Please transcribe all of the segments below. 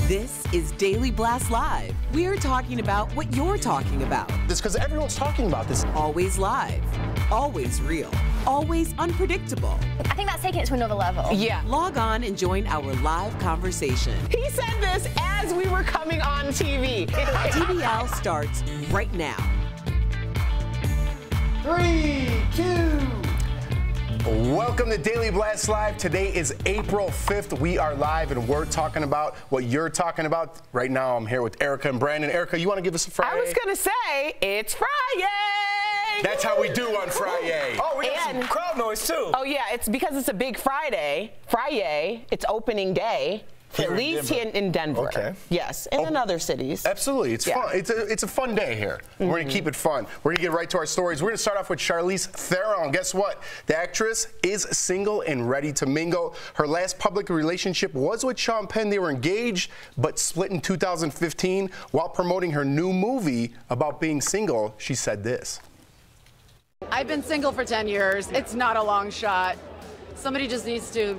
This is Daily Blast Live. We're talking about what you're talking about. It's because everyone's talking about this. Always live, always real, always unpredictable. I think that's taking it to another level. Yeah. Log on and join our live conversation. He said this as we were coming on TV. DBL starts right now. 3, 2. Welcome to Daily Blast Live. Today is April 5th. We are live and we're talking about what you're talking about. Right now I'm here with Erica and Brandon. Erica, you want to give us a Friday? I was going to say, it's Friday. That's how we do on Friday. Oh, we got some crowd noise too. Oh yeah, it's because it's a big Friday. It's opening day. Here at least here in Denver. Okay. Yes, and in other cities. Absolutely, it's fun. It's a fun day here. We're going to keep it fun. We're going to get right to our stories. We're going to start off with Charlize Theron. Guess what? The actress is single and ready to mingle. Her last public relationship was with Sean Penn. They were engaged, but split in 2015. While promoting her new movie about being single, she said this. I've been single for 10 years. It's not a long shot. Somebody just needs to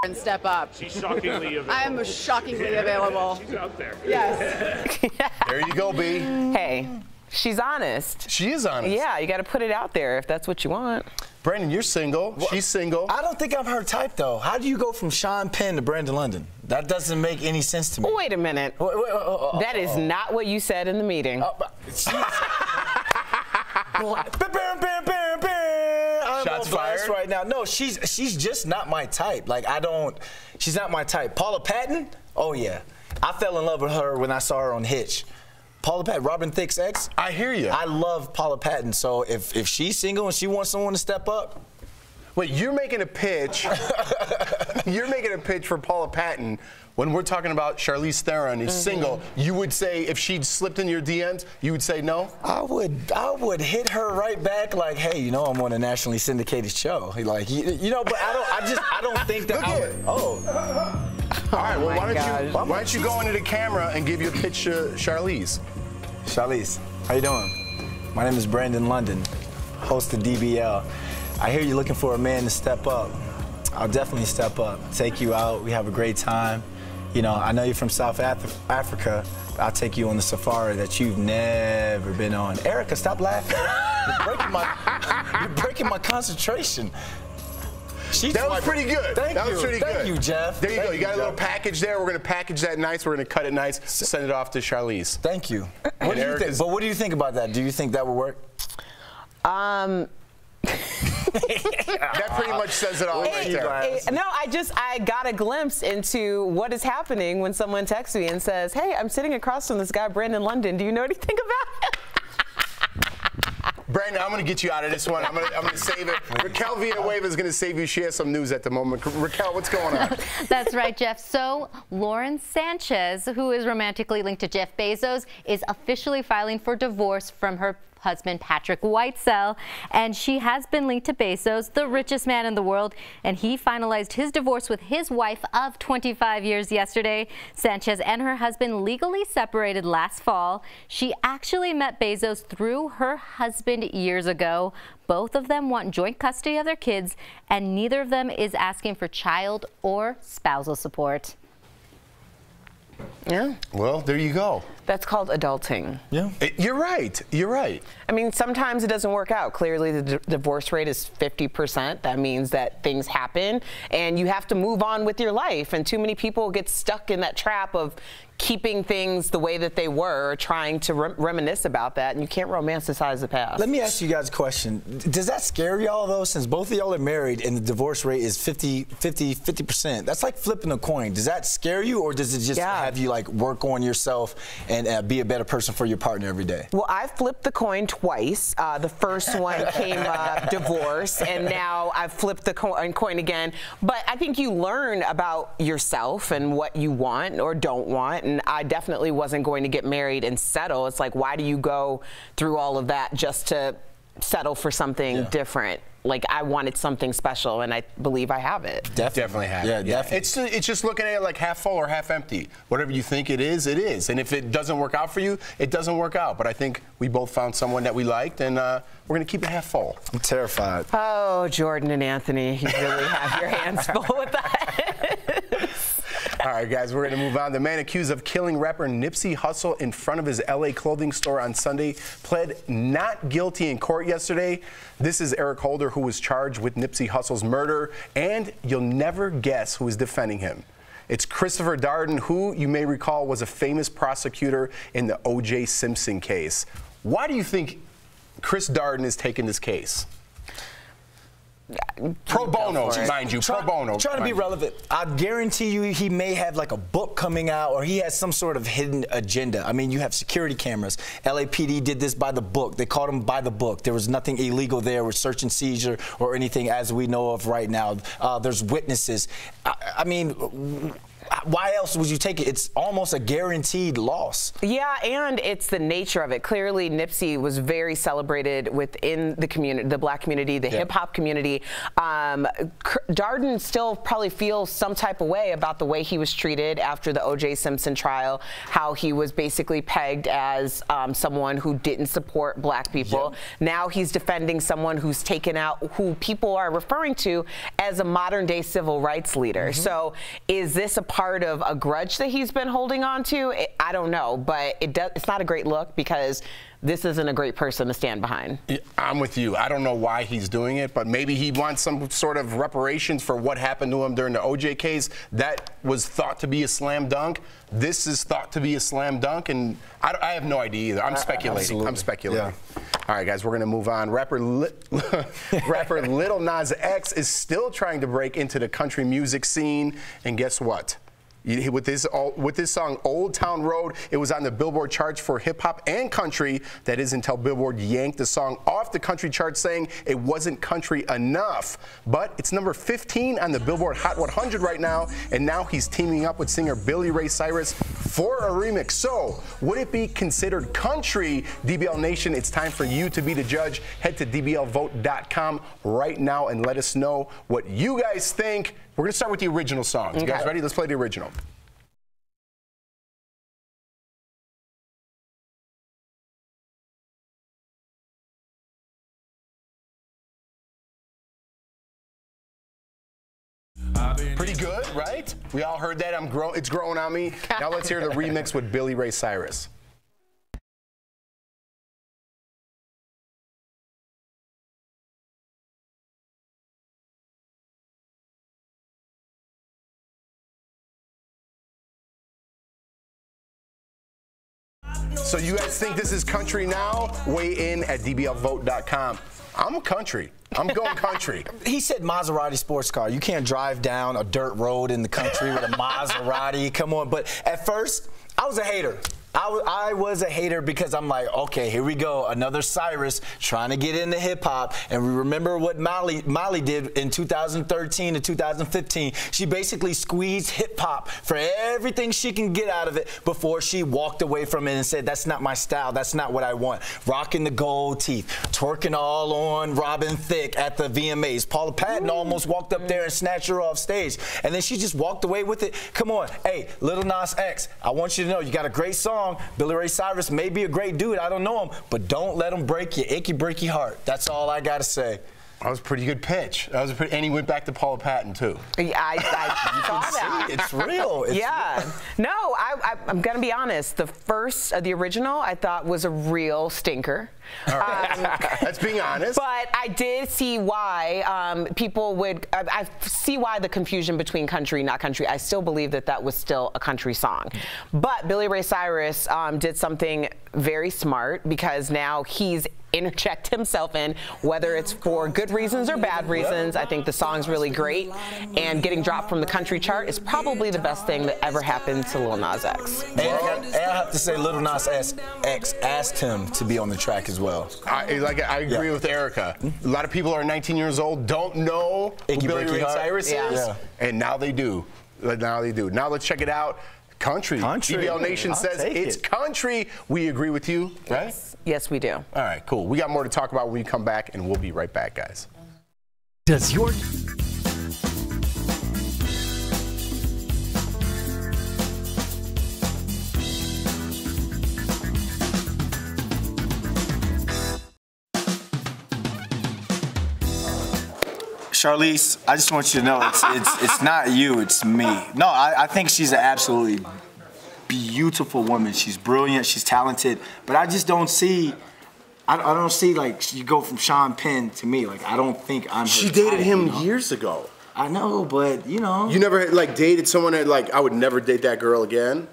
and step up. She's shockingly available. I am shockingly available. She's out there. Yes. There you go, B. Hey, she's honest. She is honest. Yeah, you got to put it out there if that's what you want. Brandon, you're single. Well, she's single. I don't think I'm her type, though. How do you go from Sean Penn to Brandon London? That doesn't make any sense to me. Wait a minute. That is not what you said in the meeting. Shots fired right now. No, she's just not my type. Like she's not my type. Paula Patton? Oh yeah, I fell in love with her when I saw her on Hitch. Paula Patton, Robin Thicke's ex. I hear you. I love Paula Patton. So if she's single and she wants someone to step up. Wait, you're making a pitch. You're making a pitch for Paula Patton. When we're talking about Charlize Theron is single, you would say if she'd slipped in your DMs, you would say no? I would hit her right back like, hey, you know I'm on a nationally syndicated show. Like, you know, but I don't think that I would. Oh. All right, well, why don't you go into the camera and give your pitch to Charlize? Charlize, how you doing? My name is Brandon London, host of DBL. I hear you're looking for a man to step up. I'll definitely step up, take you out, we have a great time. You know, I know you're from South Africa. I'll take you on the safari that you've never been on. Erica, stop laughing. You're breaking my concentration. That was pretty good. Thank you, Jeff. There you go. You got a little package there. We're going to package that nice. We're going to cut it nice. Send it off to Charlize. Thank you. What do you think? But what do you think about that? Do you think that would work? That pretty much says it all right there. No, I got a glimpse into what is happening when someone texts me and says, hey, I'm sitting across from this guy, Brandon London. Do you know anything about him? Brandon, I'm going to get you out of this one. I'm going to save it. Raquel Villanueva is going to save you. She has some news at the moment. Raquel, what's going on? That's right, Jeff. So Lauren Sanchez, who is romantically linked to Jeff Bezos, is officially filing for divorce from her husband Patrick Whitesell, and she has been linked to Bezos, the richest man in the world, and he finalized his divorce with his wife of 25 years yesterday. Sanchez and her husband legally separated last fall. She actually met Bezos through her husband years ago. Both of them want joint custody of their kids, and neither of them is asking for child or spousal support. Yeah. Well, there you go. That's called adulting. Yeah. You're right. You're right. I mean, sometimes it doesn't work out. Clearly, the divorce rate is 50%. That means that things happen, and you have to move on with your life. And too many people get stuck in that trap of keeping things the way that they were, trying to reminisce about that, and you can't romanticize the past. Let me ask you guys a question. Does that scare y'all, though, since both of y'all are married and the divorce rate is 50%? That's like flipping a coin. Does that scare you, or does it just have you, like, work on yourself and be a better person for your partner every day? Well, I've flipped the coin twice. The first one came divorce, and now I've flipped the coin again. But I think you learn about yourself and what you want or don't want. And I definitely wasn't going to get married and settle. It's like, why do you go through all of that just to settle for something different? Like, I wanted something special, and I believe I have it. Definitely have it. Yeah, definitely. It's just looking at it like half full or half empty. Whatever you think it is, it is. And if it doesn't work out for you, it doesn't work out. But I think we both found someone that we liked, and we're going to keep it half full. I'm terrified. Oh, Jordan and Anthony, you really have your hands full with that. All right, guys, we're going to move on. The man accused of killing rapper Nipsey Hussle in front of his LA clothing store on Sunday pled not guilty in court yesterday. This is Eric Holder, who was charged with Nipsey Hussle's murder, and you'll never guess who is defending him. It's Christopher Darden, who you may recall was a famous prosecutor in the O.J. Simpson case. Why do you think Chris Darden is taking this case? Pro bono, mind you, pro bono. Trying to be relevant. I guarantee you he may have like a book coming out, or he has some sort of hidden agenda. I mean, you have security cameras. LAPD did this by the book. They caught him by the book. There was nothing illegal there with search and seizure or anything as we know of right now. There's witnesses. I mean, why else would you take it? It's almost a guaranteed loss. Yeah, and it's the nature of it. Clearly, Nipsey was very celebrated within the community, the black community, the hip-hop community. Darden still probably feels some type of way about the way he was treated after the O.J. Simpson trial, how he was basically pegged as someone who didn't support black people. Now he's defending someone who's taken out, who people are referring to as a modern-day civil rights leader. So is this a part of a grudge that he's been holding on to? I don't know, but it's not a great look because this isn't a great person to stand behind. I'm with you. I don't know why he's doing it, but maybe he wants some sort of reparations for what happened to him during the OJ case. That was thought to be a slam dunk. This is thought to be a slam dunk, and I have no idea either. I'm speculating. Absolutely. I'm speculating. Yeah. All right, guys, we're going to move on. Rapper Lil Nas X is still trying to break into the country music scene, and guess what? With this song, Old Town Road, it was on the Billboard charts for hip-hop and country. That is until Billboard yanked the song off the country chart, saying it wasn't country enough. But it's number 15 on the Billboard Hot 100 right now, and now he's teaming up with singer Billy Ray Cyrus for a remix. So, would it be considered country? DBL Nation, it's time for you to be the judge. Head to dblvote.com right now and let us know what you guys think. We're going to start with the original song. You guys ready? Let's play the original. Pretty good, right? We all heard that. It's growing on me. Now let's hear the remix with Billy Ray Cyrus. So you guys think this is country now? Weigh in at dblvote.com. I'm country. I'm going country. He said Maserati sports car. You can't drive down a dirt road in the country with a Maserati. Come on. But at first, I was a hater. I was a hater because I'm like, okay, here we go, another Cyrus trying to get into hip-hop. And we remember what Molly did in 2013 to 2015. She basically squeezed hip-hop for everything she can get out of it before she walked away from it and said, that's not my style, that's not what I want. Rocking the gold teeth, twerking all on Robin Thicke at the VMAs. Paula Patton almost walked up there and snatched her off stage. And then she just walked away with it. Come on, hey, Lil Nas X, I want you to know you got a great song. Billy Ray Cyrus may be a great dude, I don't know him, but don't let him break your icky breaky heart. That's all I gotta say. That was a pretty good pitch. And he went back to Paula Patton too. I saw that. It's real. It's real. No, I'm gonna be honest. The original, I thought was a real stinker. All right. That's being honest. But I did see why people would. I see why the confusion between country, not country. I still believe that was still a country song. But Billy Ray Cyrus did something very smart because now he's interject himself in, whether it's for good reasons or bad reasons. I think the song's really great, and getting dropped from the country chart is probably the best thing that ever happened to Lil Nas X. And I have to say, Lil Nas X asked him to be on the track as well. I agree with Erica. A lot of people are 19 years old, don't know who Billy Ray Cyrus is, and now they do. Now they do. Now let's check it out. Country. DBL Nation says it's country. We agree with you, right? Yes, we do. All right, cool. We got more to talk about when we come back, and we'll be right back, guys. Does your... Charlize, I just want you to know it's not you, it's me. No, I think she's an absolutely beautiful woman. She's brilliant, she's talented, but I just don't see. I don't see like you go from Sean Penn to me. Like I don't think I'm. She dated him years ago. I know, but you know. You never like dated someone that like I would never date that girl again.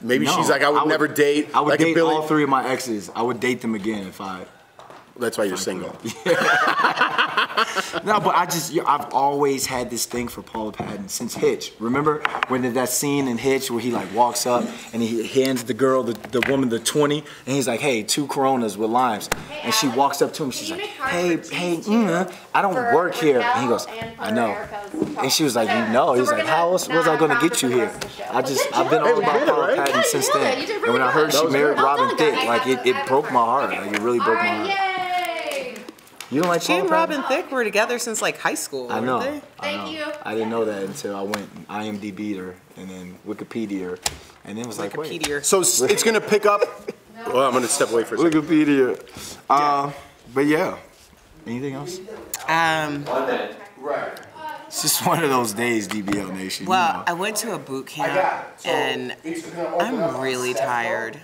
Maybe No, she's like I would never date. I would like date Billy. all 3 of my exes. I would date them again if I. That's why you're single. No, but I've always had this thing for Paula Patton since Hitch. Remember when did that scene in Hitch where he like walks up and he hands the girl, the woman, the 20, and he's like, hey, 2 Coronas with limes. And she walks up to him, she's like, hey, I don't work here. And he goes, I know. And she was like, you know. He's like, how else was I gonna get you here? I've been all about Paula Patton since then. And when I heard she married Robin Thicke, like it broke my heart. Like it really broke my heart. You don't like She and Paula Patton? Robin Thicke were together since like high school. I know. Weren't they? Thank you. I didn't know that until I went IMDb'd her and then Wikipedia her, and then it was like, wait. Wikipedia. So it's gonna pick up. Well, I'm gonna step away for a second. Wikipedia. But yeah. Anything else? It's just one of those days, DBL Nation. Well, you know. I went to a boot camp and I'm really tired.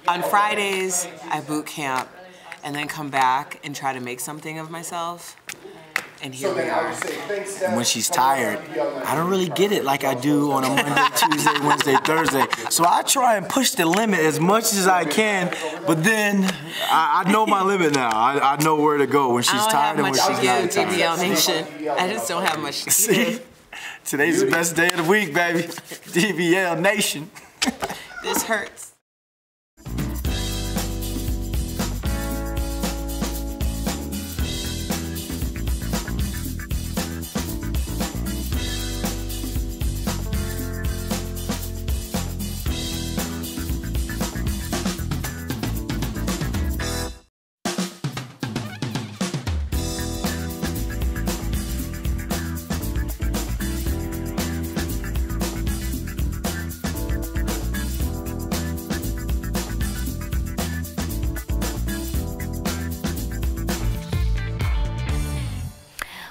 On Fridays, I boot camp and then come back and try to make something of myself. And here we are. And when she's tired, I don't really get it like I do on a Monday, Tuesday, Wednesday, Thursday. So I try and push the limit as much as I can, but then I know my limit now. I know where to go when she's tired and when she's not tired. I don't have much to give, DBL Nation. I just don't have much to See? Today's the best day of the week, baby. DBL Nation. This hurts.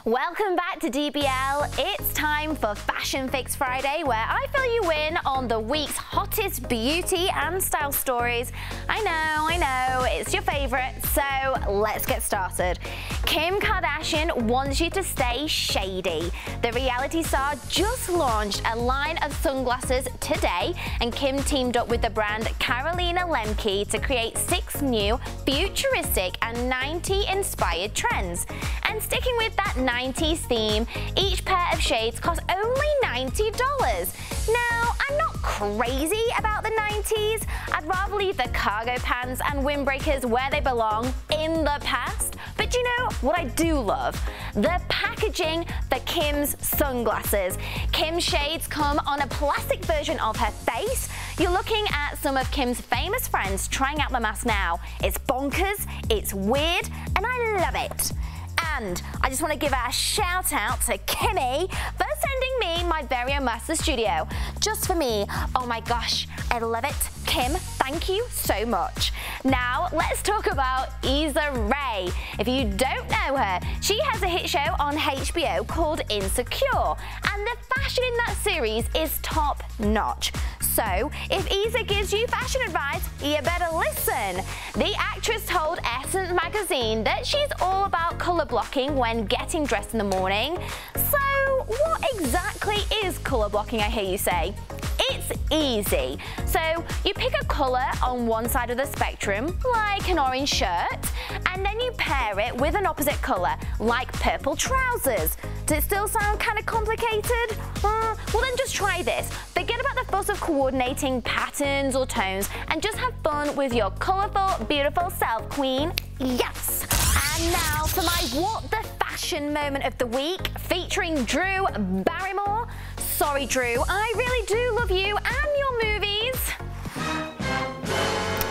Welcome back to DBL. It's time for Fashion Fix Friday, where I fill you in on the week's hottest beauty and style stories. I know, it's your favorite, so let's get started. Kim Kardashian wants you to stay shady. The reality star just launched a line of sunglasses today, and Kim teamed up with the brand Carolina Lemke to create 6 new futuristic and 90s-inspired trends. And sticking with that 90s theme, each pair of shades cost only $90. Now, I'm not crazy about the 90s. I'd rather leave the cargo pants and windbreakers where they belong, in the past. But you know what I do love? The packaging for Kim's sunglasses. Kim's shades come on a plastic version of her face. You're looking at some of Kim's famous friends trying out the mask now. It's bonkers, it's weird, and I love it. And I just want to give a shout out to Kimmy for sending me my very own mask to the studio. Just for me. Oh my gosh, I love it. Kim, thank you so much. Now, let's talk about Issa Rae. If you don't know her, she has a hit show on HBO called Insecure, and the fashion in that series is top notch. So, if Issa gives you fashion advice, you better listen. The actress told Essence magazine that she's all about colour blocking when getting dressed in the morning. So, what exactly is colour blocking, I hear you say? It's easy. So, you pick a colour on one side of the spectrum, like an orange shirt, and then you pair it with an opposite colour, like purple trousers. Does it still sound kind of complicated? Well, then just try this. Forget about the fuss of coordinating patterns or tones and just have fun with your colourful, beautiful self, queen. Yes! And now for my What the Fashion moment of the week, featuring Drew Barrymore. Sorry, Drew, I really do love you and your movies.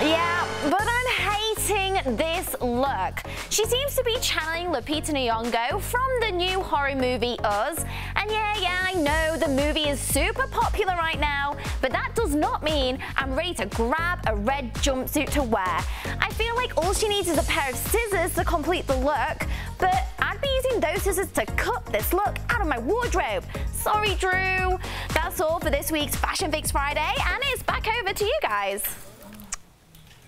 Yeah, but I'm hating this look. She seems to be channeling Lupita Nyong'o from the new horror movie Us. And yeah, I know the movie is super popular right now, but that does not mean I'm ready to grab a red jumpsuit to wear. I feel like all she needs is a pair of scissors to complete the look, but I'd be using those scissors to cut this look out of my wardrobe. Sorry, Drew. That's all for this week's Fashion Fix Friday, and it's back over to you guys.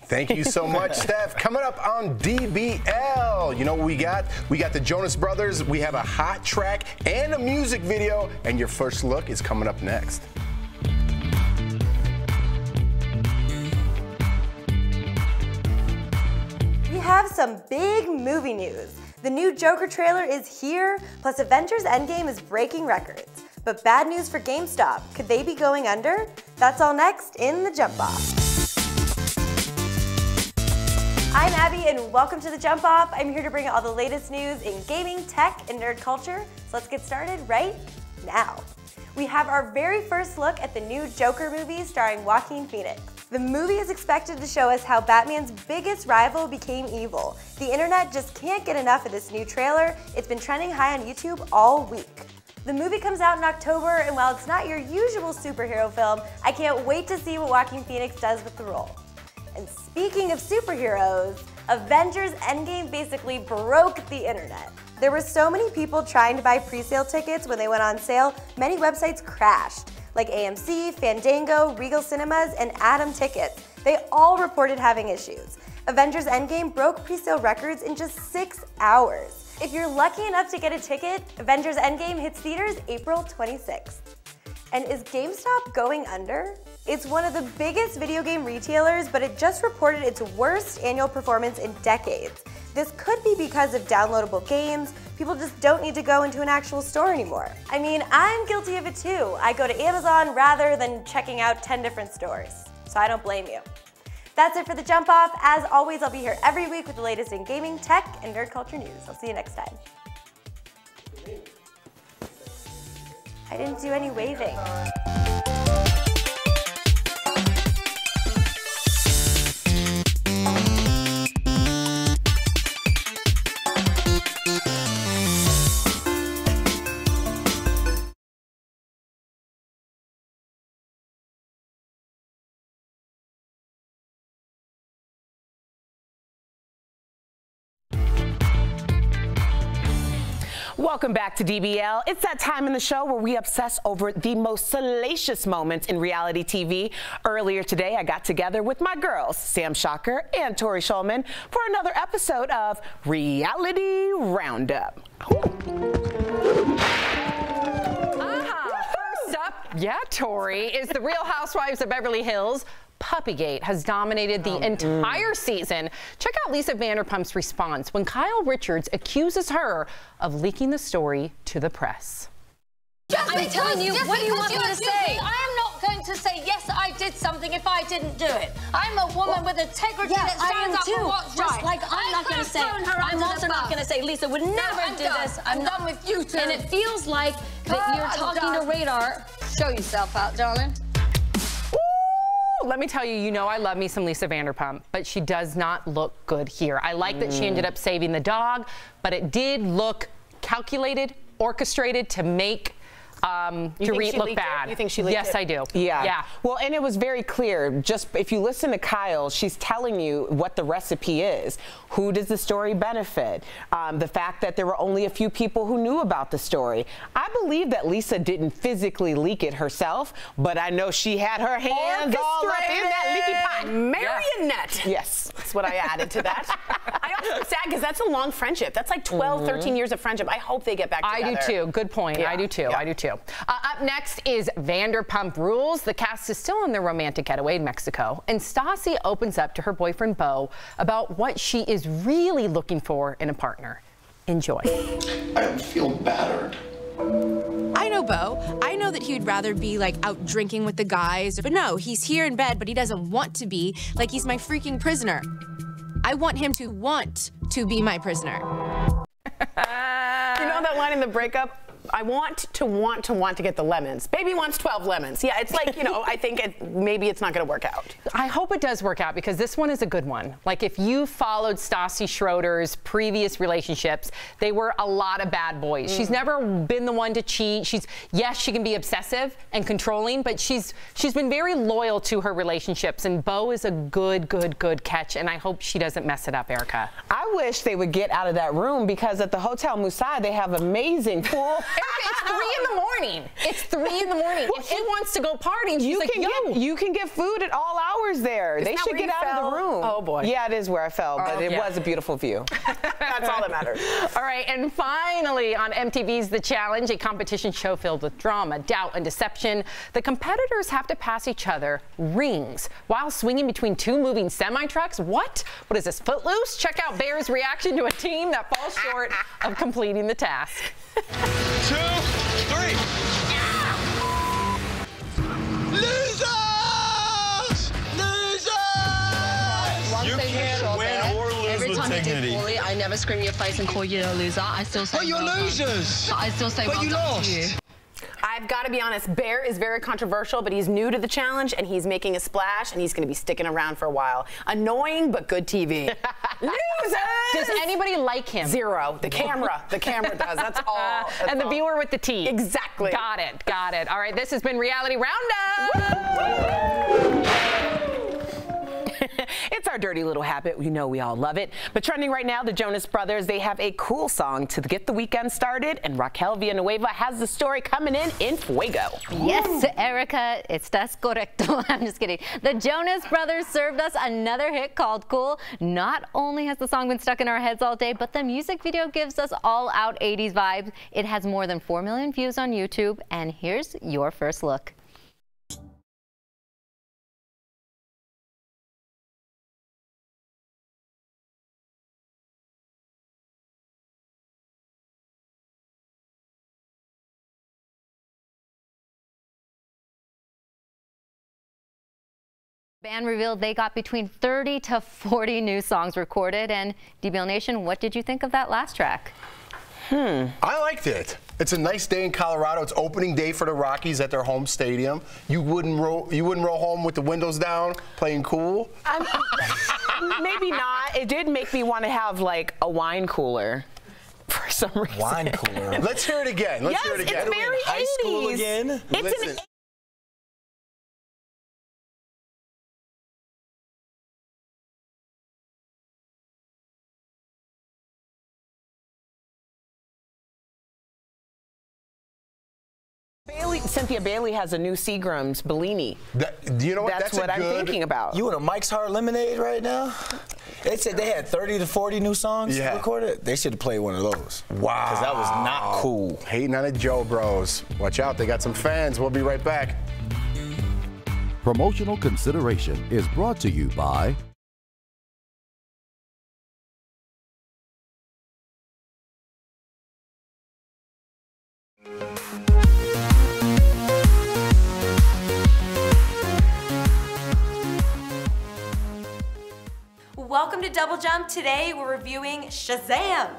Thank you so much, Steph. Coming up on DBL, you know what we got? We got the Jonas Brothers, we have a hot track and a music video, and your first look is coming up next. We have some big movie news. The new Joker trailer is here, plus Avengers Endgame is breaking records. But bad news for GameStop. Could they be going under? That's all next in The Jump Off. I'm Abby and welcome to The Jump Off. I'm here to bring you all the latest news in gaming, tech, and nerd culture. So let's get started right now. We have our very first look at the new Joker movie starring Joaquin Phoenix. The movie is expected to show us how Batman's biggest rival became evil. The internet just can't get enough of this new trailer. It's been trending high on YouTube all week. The movie comes out in October, and while it's not your usual superhero film, I can't wait to see what Joaquin Phoenix does with the role. And speaking of superheroes, Avengers Endgame basically broke the internet. There were so many people trying to buy pre-sale tickets when they went on sale, many websites crashed, like AMC, Fandango, Regal Cinemas, and Atom Tickets. They all reported having issues. Avengers Endgame broke pre-sale records in just 6 hours. If you're lucky enough to get a ticket, Avengers Endgame hits theaters April 26th. And is GameStop going under? It's one of the biggest video game retailers, but it just reported its worst annual performance in decades. This could be because of downloadable games. People just don't need to go into an actual store anymore. I mean, I'm guilty of it too. I go to Amazon rather than checking out 10 different stores. So I don't blame you. That's it for The Jump Off. As always, I'll be here every week with the latest in gaming, tech, and nerd culture news. I'll see you next time. I didn't do any waving. Welcome back to DBL. It's that time in the show where we obsess over the most salacious moments in reality TV. Earlier today, I got together with my girls, Sam Shocker and Tori Shulman, for another episode of Reality Roundup. First up, yeah, Tori, is the Real Housewives of Beverly Hills. Puppygate has dominated the entire season. Check out Lisa Vanderpump's response when Kyle Richards accuses her of leaking the story to the press. I'm telling you, what do you want me to say? I am not going to say, yes, I did something if I didn't do it. I'm a woman with integrity that stands up for what's right. Just like I'm not going to say, I'm also not going to say Lisa would never do this. I'm done with you two. And it feels like that you're talking to Radar. Show yourself out, darling. Let me tell you, you know I love me some Lisa Vanderpump, but she does not look good here. I like that she ended up saving the dog, but it did look calculated, orchestrated to make Dorit look bad. You think she leaked it? Yes, I do. Yeah. Well, and it was very clear. Just if you listen to Kyle, she's telling you what the recipe is. Who does the story benefit? The fact that there were only a few people who knew about the story. I believe that Lisa didn't physically leak it herself, but I know she had her hands all up in that leaky pot. Marionette. Yes. That's what I added to that. I also sad because that's a long friendship. That's like 12, 13 years of friendship. I hope they get back together. I do too. Good point. Yeah. I do too. Yeah. I do too. Up next is Vanderpump Rules. The cast is still on their romantic getaway in Mexico, and Stassi opens up to her boyfriend Beau about what she is really looking for in a partner. Enjoy. I feel battered. I know Beau. I know that he would rather be like out drinking with the guys, but no, he's here in bed, but he doesn't want to be. Like he's my freaking prisoner. I want him to want to be my prisoner. You know that line in the breakup? I want to get the lemons. Baby wants 12 lemons. Yeah, it's like, you know, I think maybe it's not going to work out. I hope it does work out because this one is a good one. Like if you followed Stassi Schroeder's previous relationships, they were a lot of bad boys. She's never been the one to cheat. Yes, she can be obsessive and controlling, but she's been very loyal to her relationships, and Beau is a good catch, and I hope she doesn't mess it up, Erica. I wish they would get out of that room because at the Hotel Musai they have amazing pool. Erica, it's 3 in the morning. It's 3 in the morning. If she wants to go partying, you can get food at all hours there. They should get out of the room. Oh boy. Yeah, it is where I fell, but it was a beautiful view. That's all that matters. All right, and finally on MTV's The Challenge, a competition show filled with drama, doubt, and deception, the competitors have to pass each other rings while swinging between 2 moving semi-trucks. What is this, Footloose? Check out Bear's reaction to a team that falls short of completing the task. 2, 3. Losers! Losers! You can't win or lose Every with time dignity. you do poorly, I never scream in your face and call you a loser. I still say, But you're well done. losers. I still say, But well you done lost. to you. I've got to be honest, Bear is very controversial, but he's new to the challenge and he's making a splash and he's going to be sticking around for a while. Annoying, but good TV. Losers! Does anybody like him? Zero. The camera does. That's all. And the viewer with the T. Exactly. Got it. All right, this has been Reality Roundup. It's our dirty little habit. You know we all love it. But trending right now, the Jonas Brothers, they have a cool song to get the weekend started, and Raquel Villanueva has the story coming in Fuego. Yes, Erica, estás correcto. I'm just kidding. The Jonas Brothers served us another hit called Cool. Not only has the song been stuck in our heads all day, but the music video gives us all-out 80s vibes. It has more than 4 million views on YouTube, and here's your first look. Band revealed they got between 30 to 40 new songs recorded. And DBL Nation, what did you think of that last track? I liked it. It's a nice day in Colorado. It's opening day for the Rockies at their home stadium. You wouldn't roll home with the windows down, playing cool? Maybe not. It did make me want to have like a wine cooler. For some reason. Wine cooler. Let's hear it again. Let's hear it again. It's very 80s. High school again? It's an Cynthia Bailey has a new Seagram's Bellini. Do you know what? That's what I'm thinking about. You in a Mike's Hard Lemonade right now? They said they had 30 to 40 new songs recorded. They should have played one of those. Wow. Because that was not cool. Hating on the Joe Bros. Watch out, they got some fans. We'll be right back. Promotional consideration is brought to you by Welcome to Double Jump. Today we're reviewing Shazam.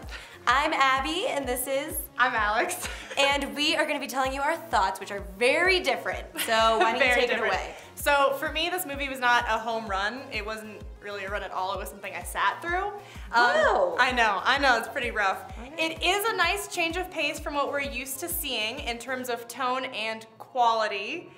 I'm Abby and this is... I'm Alex. And we are going to be telling you our thoughts, which are very different. So why don't you take it away? So for me, this movie was not a home run. It wasn't really a run at all. It was something I sat through. Wow. I know, it's pretty rough. It is a nice change of pace from what we're used to seeing in terms of tone and quality.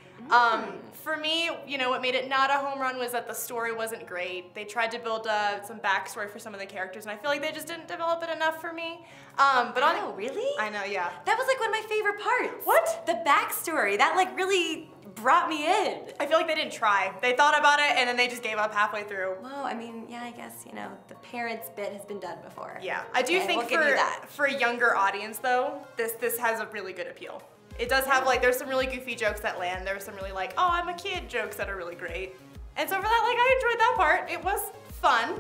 For me, you know, what made it not a home run was that the story wasn't great. They tried to build some backstory for some of the characters, and I feel like they just didn't develop it enough for me. Oh, really? I know, yeah. That was like one of my favorite parts. What? The backstory. That like really brought me in. I feel like they didn't try. They thought about it, and then they just gave up halfway through. Well, I mean, yeah, I guess, you know, the parents bit has been done before. Yeah, I do think we'll give you that. for a younger audience, though, this has a really good appeal. It does have, like, there's some really goofy jokes that land. There's some really, like, oh, I'm a kid jokes that are really great. And so for that, like, I enjoyed that part. It was fun.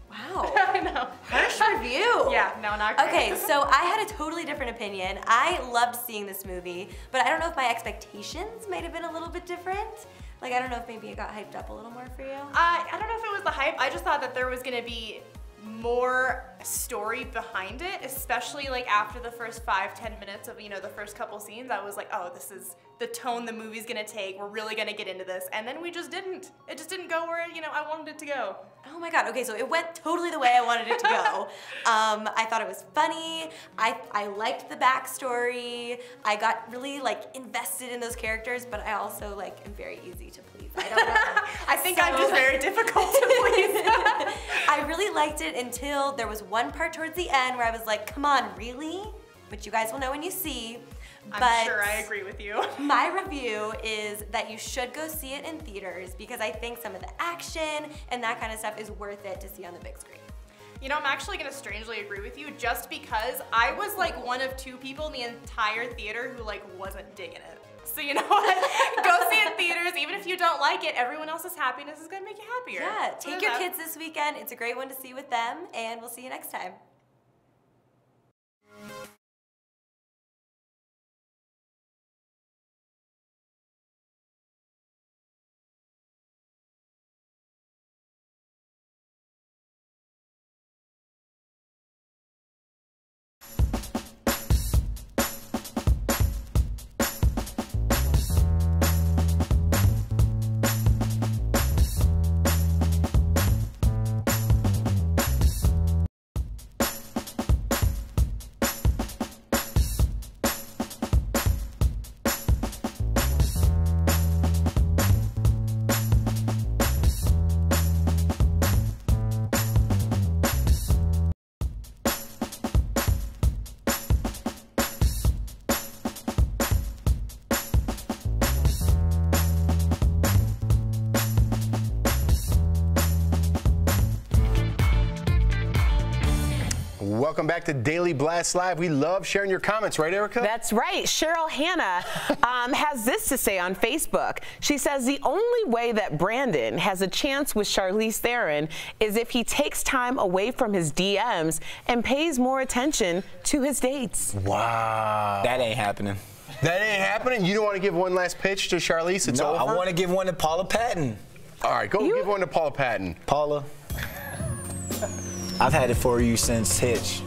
Wow. I know. Harsh review. Yeah, no, not great. Okay, so I had a totally different opinion. I loved seeing this movie, but I don't know if my expectations might have been a little bit different. Like, I don't know if maybe it got hyped up a little more for you. I don't know if it was the hype. I just thought that there was going to be more story behind it, especially like after the first 5-10 minutes of, you know, the first couple scenes. I was like, oh, this is the tone the movie's gonna take. We're really gonna get into this. And then we just didn't. It just didn't go where, you know, I wanted it to go. Oh my God, okay, so it went totally the way I wanted it to go. I thought it was funny. I liked the backstory. I got really like invested in those characters, but I also like am very easy to please. I don't know. I think I'm just very difficult to please. I really liked it until there was one part towards the end where I was like, come on, really? Which you guys will know when you see. I'm sure I agree with you. My review is that you should go see it in theaters because I think some of the action and that kind of stuff is worth it to see on the big screen. You know, I'm actually gonna strangely agree with you just because I was like one of 2 people in the entire theater who like wasn't digging it. So you know what? Go see it in theaters. Even if you don't like it, everyone else's happiness is gonna make you happier. Yeah, take your kids this weekend. It's a great one to see with them, and we'll see you next time. Welcome back to Daily Blast Live. We love sharing your comments, right, Erica? That's right. Cheryl Hannah has this to say on Facebook. She says the only way that Brandon has a chance with Charlize Theron is if he takes time away from his DMs and pays more attention to his dates. Wow. That ain't happening. That ain't happening? You don't want to give one last pitch to Charlize? It's over? I want to give one to Paula Patton. All right, go give one to Paula Patton. Paula, I've had it for you since Hitch.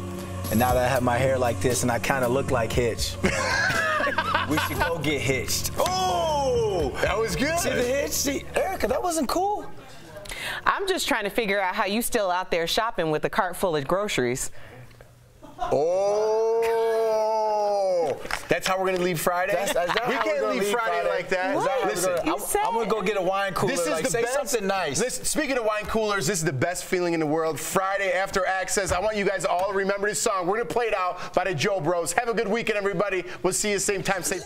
And now that I have my hair like this and I kind of look like Hitch, we should go get hitched. Oh, that was good. See the hitch? See, Erica, that wasn't cool. I'm just trying to figure out how you still out there shopping with a cart full of groceries. Oh, that's how we're gonna leave Friday. We can't leave Friday like that. Listen, I'm gonna go get a wine cooler. This is like, the say best, something nice. Listen, speaking of wine coolers, this is the best feeling in the world. Friday after Access. I want you guys to all remember this song. We're gonna play it out by the Joe Bros. Have a good weekend, everybody. We'll see you same time, same.